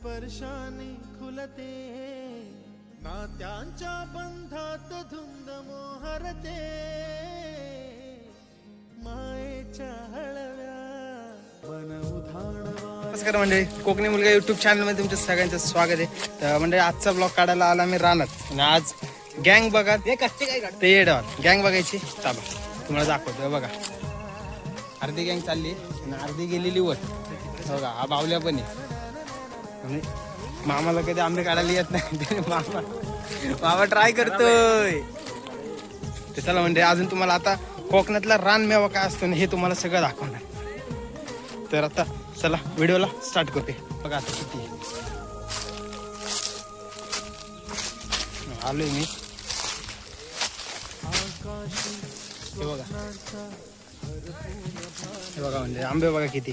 स्पर्शाने खुलते नात्यांच्या बंधात धुंद मोहरते मायेच्या हळव्या मन उधाण. नमस्कार मंडळी, कोकणी मुलगा युट्यूब चॅनलमध्ये तुमच्या सगळ्यांचं स्वागत आहे. तर मंडळी आजचा ब्लॉग काढायला आला मी रानात आणि आज गँग बघा ते येडवा गँग बघायची. चाबा तुम्हाला दाखवतो बघा. अर्धी गँग चालली आणि अर्धी गेलेली वर बघा. हा बावल्या पण आहे. मामाला कधी आंबे काढायला येत नाही, मामा ट्राय करतोय. ते चला म्हणजे अजून तुम्हाला आता कोकणातला रानमेवा काय असतो ना हे तुम्हाला सगळं दाखवणार. तर आता चला व्हिडिओला स्टार्ट करते. बघा आता किती आलोय मी. हे बघा, हे बघा म्हणजे आंबे बघा किती,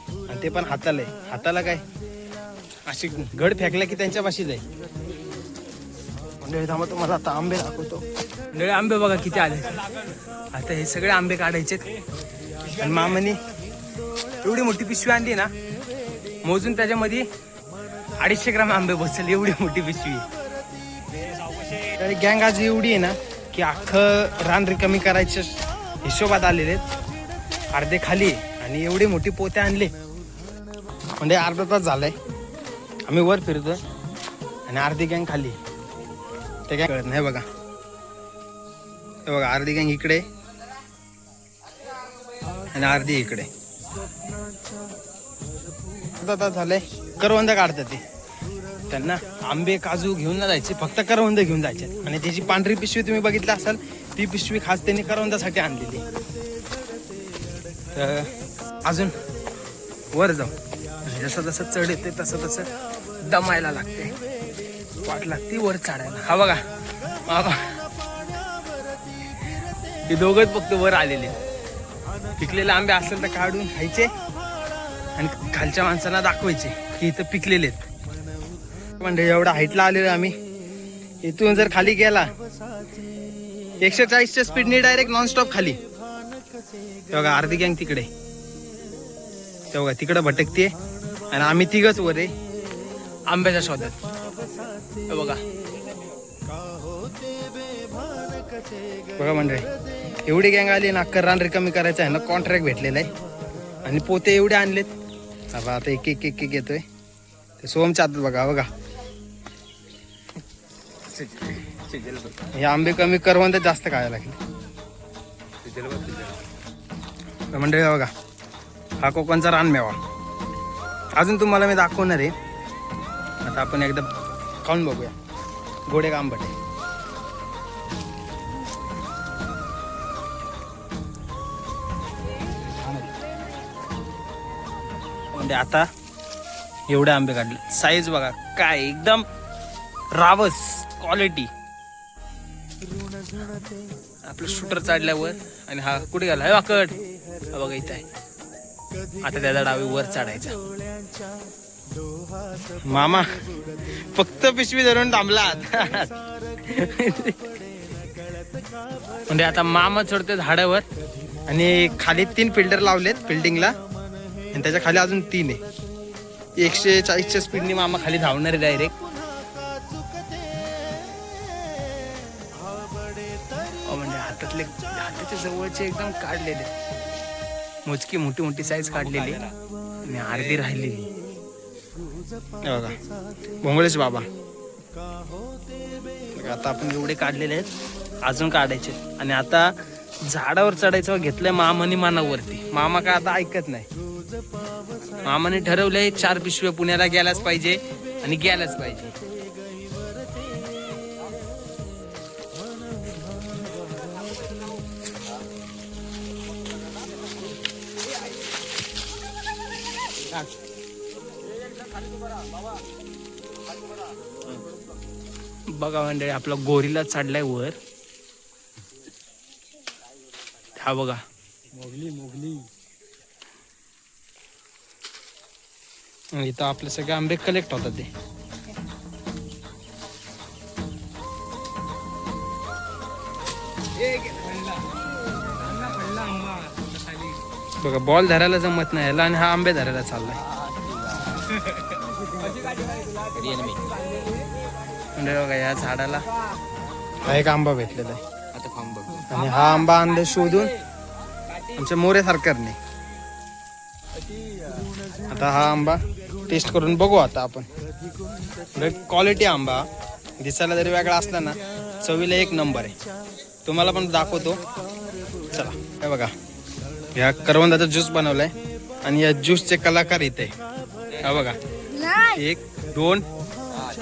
आणि ते पण हाताला आहे. हाताला काय अशी घड फेकल्या की त्यांच्या पाशीच आहे. म्हणजे थांबा तुम्हाला आता आंबे दाखवतो. म्हणजे आंबे बघा किती आले. आता हे सगळे आंबे काढायचे आणि मामाने एवढी मोठी पिशवी आणली ना, मोजून त्याच्यामध्ये 250 ग्राम आंबे बसेल एवढी मोठी पिशवी. गँग आज एवढी आहे ना की अख्खं रान रिकामी करायच्या हिशोबात आलेले आहेत. अर्धे खाली आणि एवढी मोठी पोते आणले. म्हणजे अर्धा तास झालाय आम्ही वर फिरतोय आणि अर्धी गँग खाली. ते काय कळत नाही बघा. हे बघा अर्धी गँग इकडे आणि अर्धी इकडे. अर्धा तास झालंय करवंद काढतात ते. त्यांना आंबे काजू घेऊन ना जायचे, फक्त करवंद घेऊन जायचे. आणि त्याची पांढरी पिशवी तुम्ही बघितली असाल, ती पिशवी खास त्यांनी करवंदासाठी आणलेली. तर अजून वर जाऊ, जसं जसं चढ येते तसं तसं दमायला लागते, वाट लागते वर चढायला. हा बघा बाबा, हे दोघंच फक्त वर आलेले. पिकलेले आंबे असेल तर काढून खायचे आणि खालच्या माणसांना दाखवायचे की इथं पिकलेले आहेत. म्हणजे एवढा हाईटला आलेलो आम्ही. इथून जर खाली गेला 140च्या स्पीडने डायरेक्ट नॉनस्टॉप खाली. बघा अर्धी गँग तिकडे, बघा तिकडं भटकते आणि आम्ही तिघच वर आहे आंब्याच्या शोधात. बघा बघा मंडळी, एवढी गँग आली ना, अख्खं रान रिकामी करायचं आहे ना, कॉन्ट्रॅक्ट भेटलेला आहे. आणि पोते एवढे आणलेत. आता एक एक एक एक येतोय. ते सोमच्या हातात बघा बघा. हे आंबे कमी करवंद जास्त खायला लागले. मंडळी बघा, हा कोकणचा रानमेवा अजून तुम्हाला मी दाखवणार आहे. आता आपण एकदा खाऊन बघूया. गोडे का आंबट आहे. म्हणजे आता एवढे आंबे काढले. साईज बघा काय एकदम रावस क्वालिटी. आपलं शूटर चढल्यावर आणि हा कुठे गेला वाकड. हा बघा इथं आहे. आता त्याचा डावी वर चढायचा. मामा फक्त पिशवी धरून थांबला. म्हणजे आता मामा चढतोय झाडावर आणि खाली 3 फिल्टर लावलेत फिल्डिंगला आणि त्याच्या खाली अजून 3 आहे. 140च्या स्पीडने मामा खाली धावणार आहे डायरेक्ट. म्हणजे हाताच्या जवळचे एकदम काढलेले, मोजकी मोठी मोठी साईज काढलेली आणि अर्धी राहिलेली. बघा भोंगळेच बाबा. आता आपण एवढे काढलेले आहेत, अजून काढायचे. आणि आता झाडावर चढायचं घेतलंय मामाने मनावरती. मामा काय आता ऐकत नाही. मामाने ठरवलंय 4 पिशव्या पुण्याला गेलाच पाहिजे आणि गेलाच पाहिजे. बघा म्हणजे आपला गोरीला चढलाय वर. हा बघा मोगली. इथं आपले सगळे आंबे कलेक्ट होतात. ते बघा बॉल धरायला जमत नाही याला आणि हा आंबे धरायला चाललाय. म्हणजे बघा या झाडाला हा एक आंबा भेटलेला आहे. आणि हा आंबा आणला शोधून आमच्या मोरे सरकारने. आता हा आंबा टेस्ट करून बघू आता आपण. क्वालिटी आंबा दिसायला जरी वेगळा असला ना चवीला एक नंबर आहे. तुम्हाला पण दाखवतो चला. हे बघा या करवंदाचा ज्यूस बनवलाय आणि या ज्यूसचे कलाकार इथे. हा बघा 1 2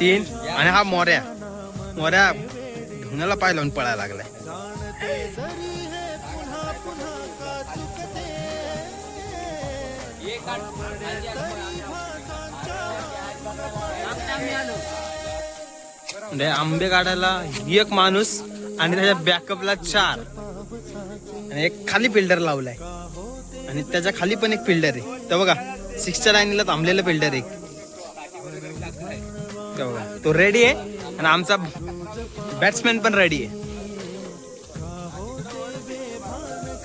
3 आणि हा मोऱ्या ढुंगाला पाय लावून पळायला लागलाय. म्हणजे आंबे काढायला एक माणूस आणि त्याच्या बॅकअपला 4 आणि एक खाली फिल्टर लावलाय आणि त्याच्या खाली पण एक फिल्टर आहे. तर बघा 6च्या लाईनीला थांबलेलं फिल्टर एक. बघा तो रेडी आहे आणि आमचा बॅट्समॅन पण रेडी आहे.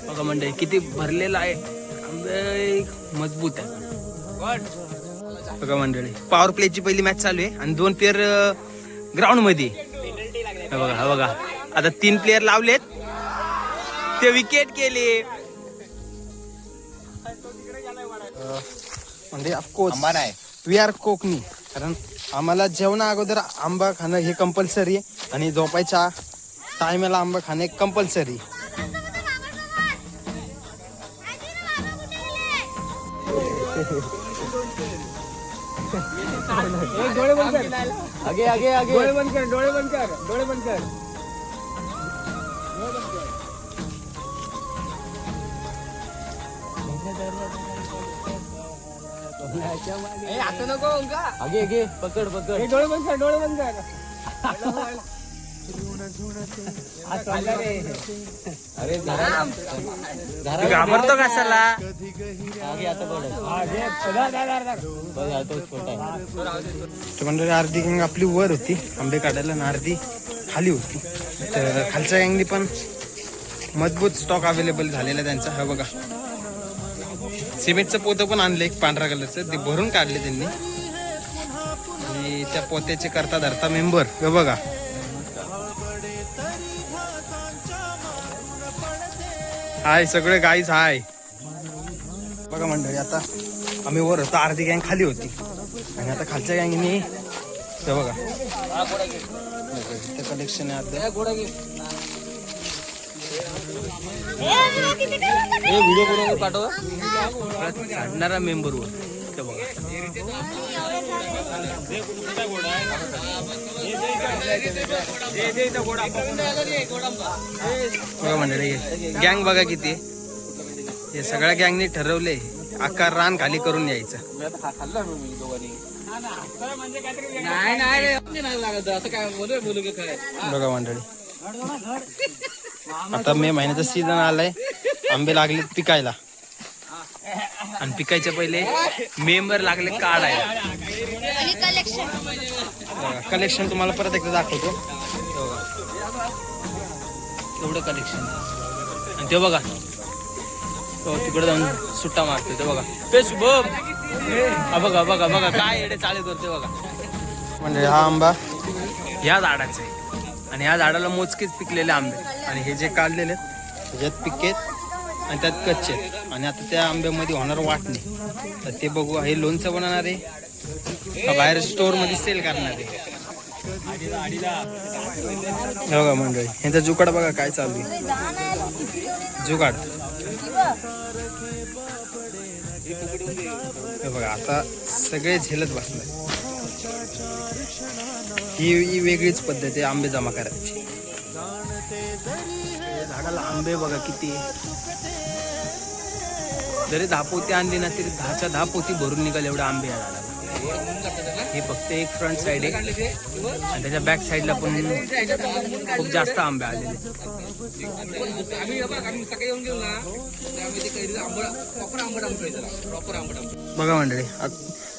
बघा म्हणजे किती भरलेला आहे आंबे, मजबूत आहे. बघा मंडळी पॉवर प्लेची पहिली मॅच चालू आहे आणि 2 प्लेयर ग्राउंड मध्ये. बघा हा बघा आता 3 प्लेयर लावलेत ते विकेट केले. म्हणजे ऑफकोर्स वी आर कोकणी, कारण आम्हाला जेवणा अगोदर आंबा खाणं हे कंपल्सरी आहे आणि झोपायच्या टायमाला आंबा खाणं कंपल्सरी. डोळे बंद कर, आगे आगे आगे डोळे बंद कर, डोळे बंद कर, डोळे बंद कर. असं नको आगे आगे पकड पकड. डोळे बंद कर, डोळे बंद कर. अरे घाबरतो कशाला. म्हणजे अर्धी गँग आपली वर होती आंबे काढायला आणि अर्धी खाली होती. तर खालच्या गँगनी पण मजबूत स्टॉक अवेलेबल झालेला त्यांचा. हा बघा सिमेंटचं पोतं पण आणलं एक पांढऱ्या कलरचं, ते भरून काढले त्यांनी. आणि त्या पोत्याचे करता धरता मेंबर हे बघा. हाय सगळे गाईज हाय. बघा मंडळी आता आम्ही वर होतो, अर्धी गँग खाली होती आणि आता खालच्या गँगनी हे बघा ते कलेक्शन आहे. व्हिडिओ करून पाठव चढणारा मेंबर वर ते बघा. बघा मंडळी गँग बघा किती. हे सगळ्या गँगनी ठरवले आकार रान खाली करून यायचं. बघा मंडळी आता मे महिन्याचा सीझन आलाय, आंबे लागले पिकायला आणि पिकायच्या पहिले मेंबर लागले काढायला. कलेक्शन तुम्हाला परत एकदा दाखवतो. एवढं कलेक्शन आणि ते बघा तिकडे जाऊन सुट्टा मारतो ते बघा. ते शुभम बघा बघा बघा काय एवढे चालू करते बघा. म्हणजे हा आंबा या झाडाचा आहे आणि या झाडाला मोजकेच पिकलेले आंबे आणि हे जे काढलेले त्याच्यात पिकेत आणि त्यात कच्चे आहेत. आणि आता त्या आंब्यामध्ये होणार वाटणे तर ते बघू. हे लोणचं बनवणार आहे बाहेर स्टोअर मध्ये सेल करणार आहे. बघा मंडळी यांचा जुगाड बघा काय चालू आहे. जुगाड हे बघा आता सगळे झेलत बसलाय. ही वेगळीच पद्धत आहे आंबे जमा करायची. झाडाला आंबे बघा किती. जरी 10 पोती आणली ना तरी 10च्या 10 पोती भरून निघाल एवढे आंबे या झाडाला. हे फक्त एक फ्रंट साइड आहे आणि त्याच्या बॅक साइडला पण खूप जास्त आंबे आलेले. बघा मंडळी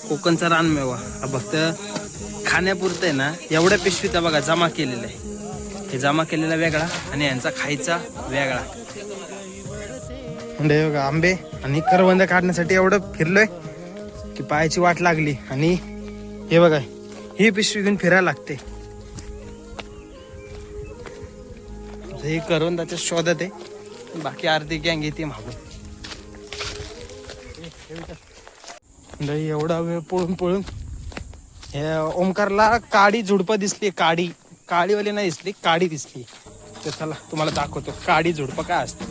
कोकणचा रानमेवा हा फक्त खाण्यापुरतं आहे ना एवढ्या पिशवीचा बघा जमा केलेला आहे. हे जमा केलेला वेगळा आणि यांचा खायचा वेगळा. म्हणजे बघा आंबे आणि करवंद काढण्यासाठी एवढं फिरलोय की पायाची वाट लागली आणि हे बघा, ही पिशवी घेऊन फिरायला लागते. हे करवंदाच्या शोधात आहे, बाकी अर्धी गँग येते मागून. एवढा वेळ पळून पळून हे ओमकारला काडी झुडपं दिसली. काडीवाली नाही दिसली, काडी दिसली. तर चला तुम्हाला दाखवतो काडी झुडपं काय असतं.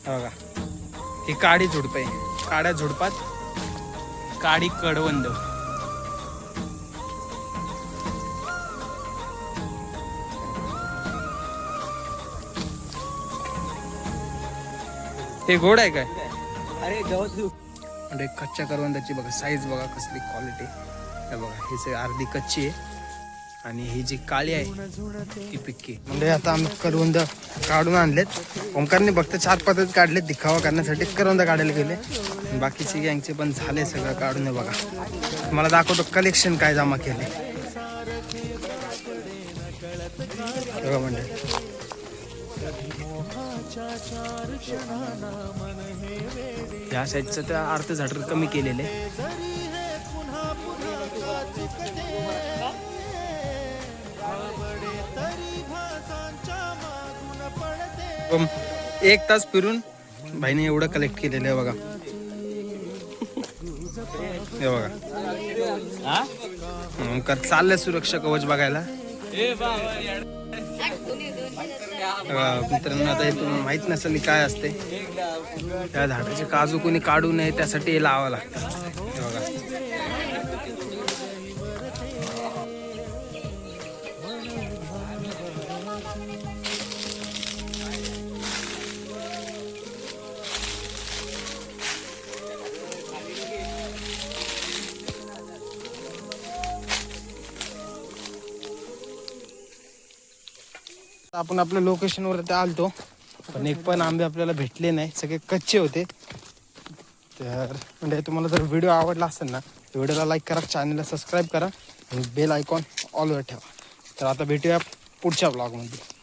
बघा, ही काडी झुडपं आहे. काड्या झुडपात काडी कडवंद. हे गोड आहे काय? अरे गवत म्हणजे कच्च्या करवंदाची बघा साईज, बघा कसली क्वालिटी. हे बघा, ही सगळी अर्धी कच्ची आहे आणि ही जी काळी आहे ती पिक्की. म्हणजे आता आम्ही करवंद काढून आणलेत. ओमकारने फक्त 4 पद्धत काढलेत दिखावा करण्यासाठी. करवंद काढायला गेले, बाकीचे गँगचे पण झाले सगळं काढून. बघा मला दाखवतो कलेक्शन काय जमा केले. बघा म्हणजे या साईडचं तर अर्ध झाड कमी केलेले. एक तास फिरून भाईने एवढं कलेक्ट केलेलं आहे. बघा हे बघा, चाललंय सुरक्षा कवच बघायला. मित्रांनो, आता हे तुम्हाला माहित नसेल काय असते. त्या झाडाचे काजू कोणी काढू नये त्यासाठी हे लावावं लागतं. हे बघा, आपण आपल्या लोकेशनवर ते आलतो, पण एक पण आंबे आपल्याला भेटले नाही. सगळे कच्चे होते. तर म्हणजे तुम्हाला जर व्हिडिओ आवडला असेल ना, व्हिडिओला लाईक करा, चॅनलला सबस्क्राईब करा आणि बेल आयकॉन ऑलवर ठेवा. तर आता भेटूया पुढच्या ब्लॉगमध्ये.